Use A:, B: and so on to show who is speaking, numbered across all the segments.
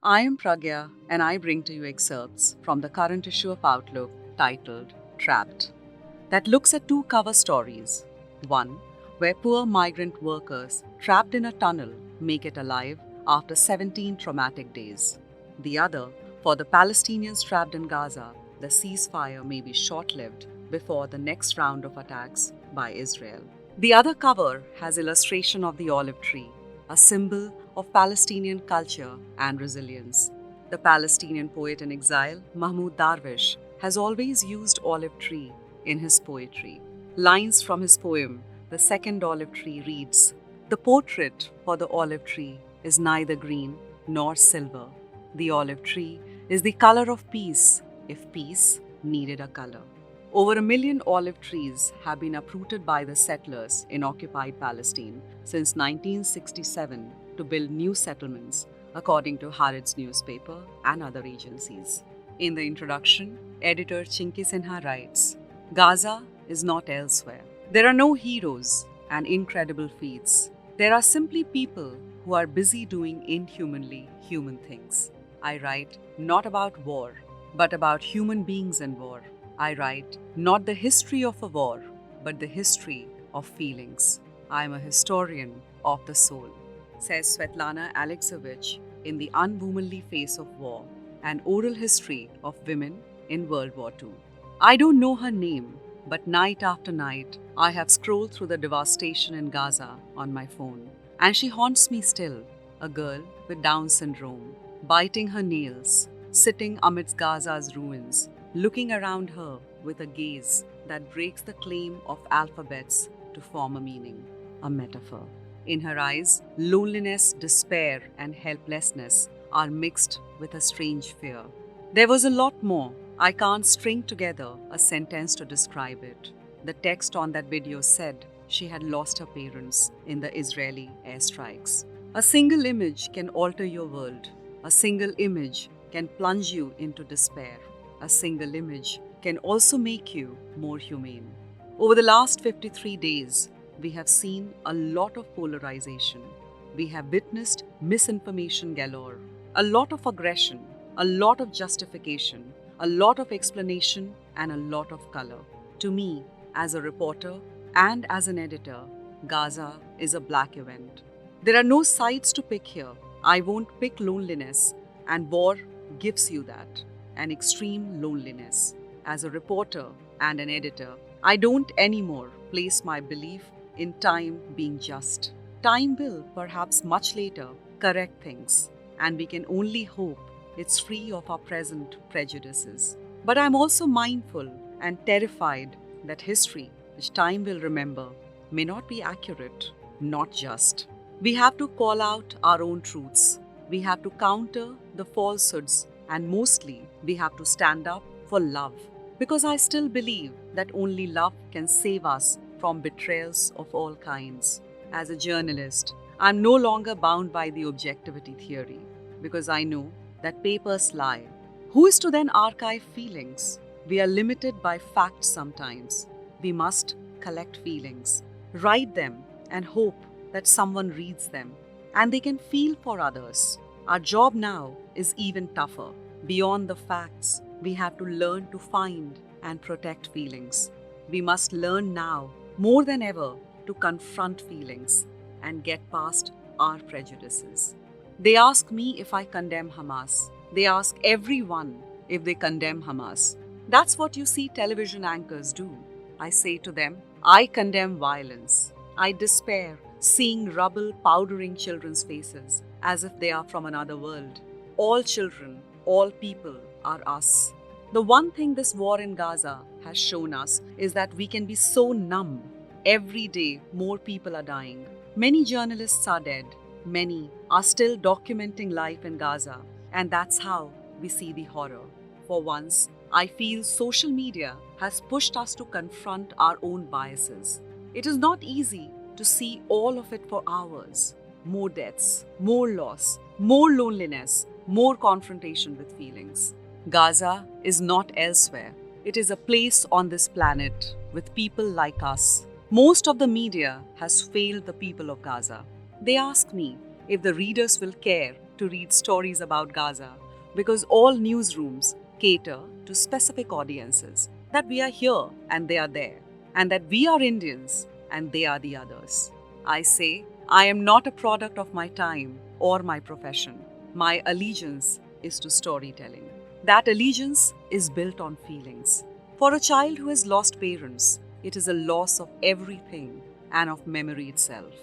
A: I am Pragya, and I bring to you excerpts from the current issue of Outlook titled Trapped, that looks at two cover stories. One, where poor migrant workers trapped in a tunnel make it alive after 17 traumatic days. The other, for the Palestinians trapped in Gaza, the ceasefire may be short lived before the next round of attacks by Israel. The other cover has illustration of the olive tree, a symbol of Palestinian culture and resilience. The Palestinian poet in exile, Mahmoud Darwish, has always used olive tree in his poetry. Lines from his poem, The Second Olive Tree, reads, "The portrait for the olive tree is neither green nor silver. The olive tree is the color of peace, if peace needed a color." Over 1 million olive trees have been uprooted by the settlers in occupied Palestine since 1967 to build new settlements, according to Haaretz newspaper and other agencies. In the introduction, editor Chinky Sinha writes, "Gaza is not elsewhere. There are no heroes and incredible feats. There are simply people who are busy doing inhumanly human things. I write not about war, but about human beings in war. I write not the history of a war, but the history of feelings. I am a historian of the soul," says Svetlana Alexievich in The Unwomanly Face of War, an oral history of women in World War II. I don't know her name, but night after night, I have scrolled through the devastation in Gaza on my phone, and she haunts me still, a girl with Down syndrome, biting her nails, sitting amidst Gaza's ruins, looking around her with a gaze that breaks the claim of alphabets to form a meaning, a metaphor. In her eyes, loneliness, despair, and helplessness are mixed with a strange fear. There was a lot more. I can't string together a sentence to describe it. The text on that video said she had lost her parents in the Israeli airstrikes. A single image can alter your world. A single image can plunge you into despair. A single image can also make you more humane. Over the last 53 days, we have seen a lot of polarization. We have witnessed misinformation galore, a lot of aggression, a lot of justification, a lot of explanation, and a lot of color. To me, as a reporter and as an editor, Gaza is a black event. There are no sides to pick here. I won't pick loneliness, and war gives you that, an extreme loneliness. As a reporter and an editor, I don't anymore place my belief in time being just. Time will, perhaps much later, correct things, and we can only hope it's free of our present prejudices. But I'm also mindful and terrified that history, which time will remember, may not be accurate, not just. We have to call out our own truths. We have to counter the falsehoods, and mostly we have to stand up for love. Because I still believe that only love can save us from betrayals of all kinds. As a journalist, I'm no longer bound by the objectivity theory, because I know that papers lie. Who is to then archive feelings? We are limited by facts sometimes. We must collect feelings, write them, and hope that someone reads them, and they can feel for others. Our job now is even tougher. Beyond the facts, we have to learn to find and protect feelings. We must learn now, more than ever, to confront feelings and get past our prejudices. They ask me if I condemn Hamas. They ask everyone if they condemn Hamas. That's what you see television anchors do. I say to them, I condemn violence. I despair seeing rubble powdering children's faces as if they are from another world. All children, all people are us. The one thing this war in Gaza has shown us is that we can be so numb. Every day, more people are dying. Many journalists are dead. Many are still documenting life in Gaza. And that's how we see the horror. For once, I feel social media has pushed us to confront our own biases. It is not easy to see all of it for hours. More deaths, more loss, more loneliness, more confrontation with feelings. Gaza is not elsewhere. It is a place on this planet with people like us. Most of the media has failed the people of Gaza. They ask me if the readers will care to to read stories about Gaza because all newsrooms cater to specific audiences, that we are here and they are there, and that we are Indians and they are the others. I say, I am not a product of my time or my profession. My allegiance is to storytelling. That allegiance is built on feelings. For a child who has lost parents, it is a loss of everything and of memory itself.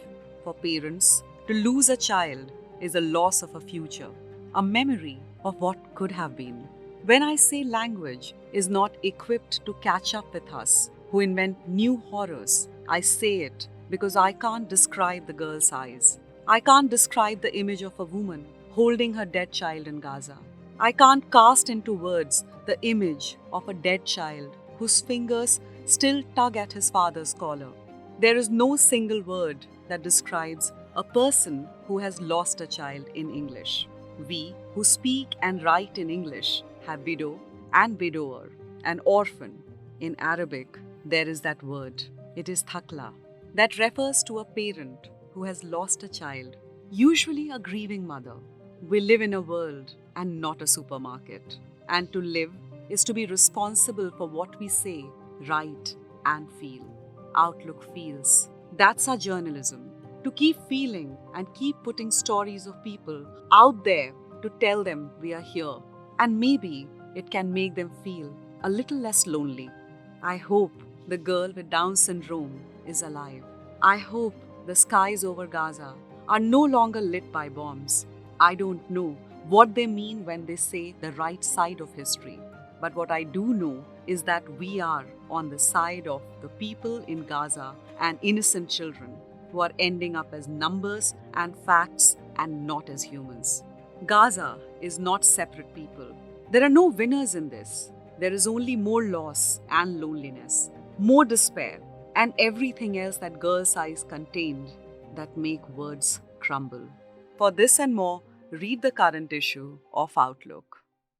A: For parents, to lose a child is a loss of a future, a memory of what could have been. When I say language is not equipped to catch up with us, who invent new horrors, I say it because I can't describe the girl's eyes. I can't describe the image of a woman holding her dead child in Gaza. I can't cast into words the image of a dead child whose fingers still tug at his father's collar. There is no single word that describes a person who has lost a child in English. We who speak and write in English have widow and widower and orphan. In Arabic, there is that word. It is thakla, that refers to a parent who has lost a child, usually a grieving mother. We live in a world and not a supermarket. And to live is to be responsible for what we say, write, and feel. Outlook feels. That's our journalism. To keep feeling and keep putting stories of people out there to tell them we are here. And maybe it can make them feel a little less lonely. I hope the girl with Down syndrome is alive. I hope the skies over Gaza are no longer lit by bombs. I don't know what they mean when they say the right side of history. But what I do know is that we are on the side of the people in Gaza and innocent children who are ending up as numbers and facts and not as humans. Gaza is not separate people. There are no winners in this. There is only more loss and loneliness, more despair, and everything else that girl's eyes contained that make words crumble. For this and more, read the current issue of Outlook.